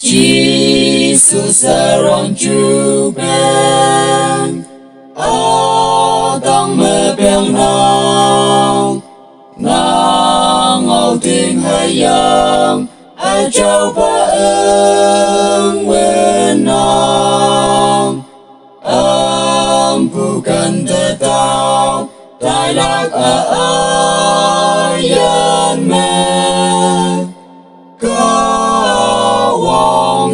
JESU SHARON JUPEANG Tang mê biang nang nang âu tiếng hay yang châu ba ưng nguyên nang bukan tetap tai lạc yên mê kawang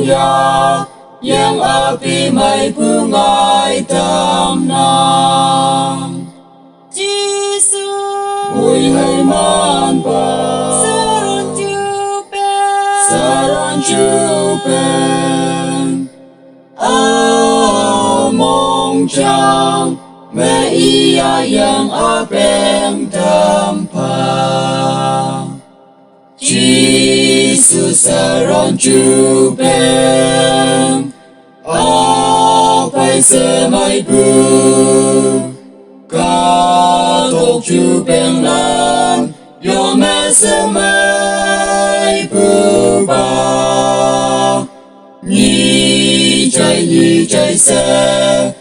ya yang api may bungai tam nang JESU Ui hay man ba SHARON JUPEANG mong chang mẹ ia yang apeng tampa JESU SHARON JUPEANG phải sẽ mai bu ca thuộc JUPEANG lan yo mẹ sẽ mai bu ba nhi chạy sẽ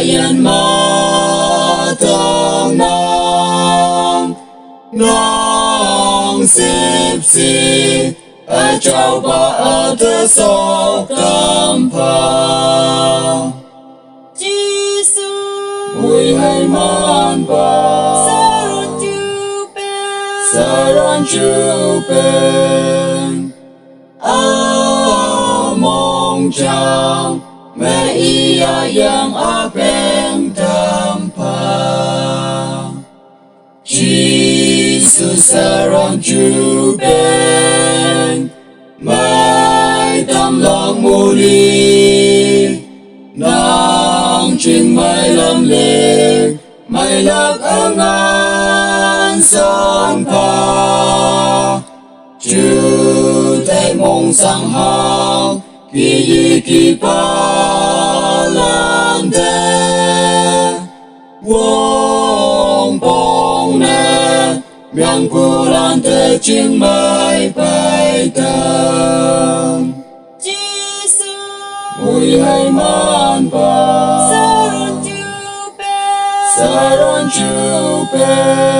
yên ma tâm nang xếp châu ba tơ sọc tâm pa JESU Ui hay man ba SHARON JUPEANG mong chang mẹ ia yang apeng tampa JESU SHARON JUPEANG mai tâm lòng muli nang chinh mai lâm liệt mai lạc ang an son pa Chú tay mong sang hang kỳ pa lan te wong bong ne miang pu lan te ching mai pai tam JESU Ui hay man ba SHARON JUPEANG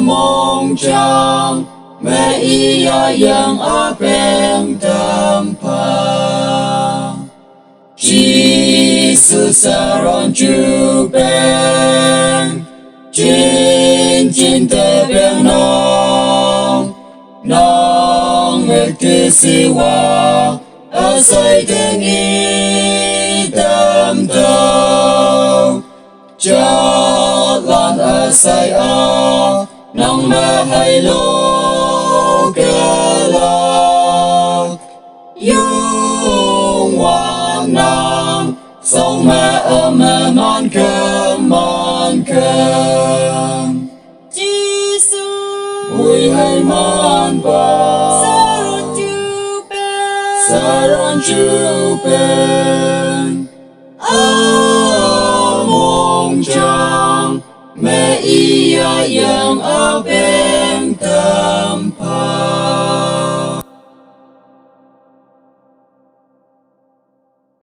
mong chang mẹ ia yang apeng tampa JESU SHARON JUPEANG Chin te biang nong mẹ ti siwa asai te nghi tam tao cha lan asai nong mẹ hay lo ke lạc yung hoàng nam sông mẹ mẹ man kem JESU Ui hay man ba SHARON JUPEANG mong chang mẹ ia yang apeng tampa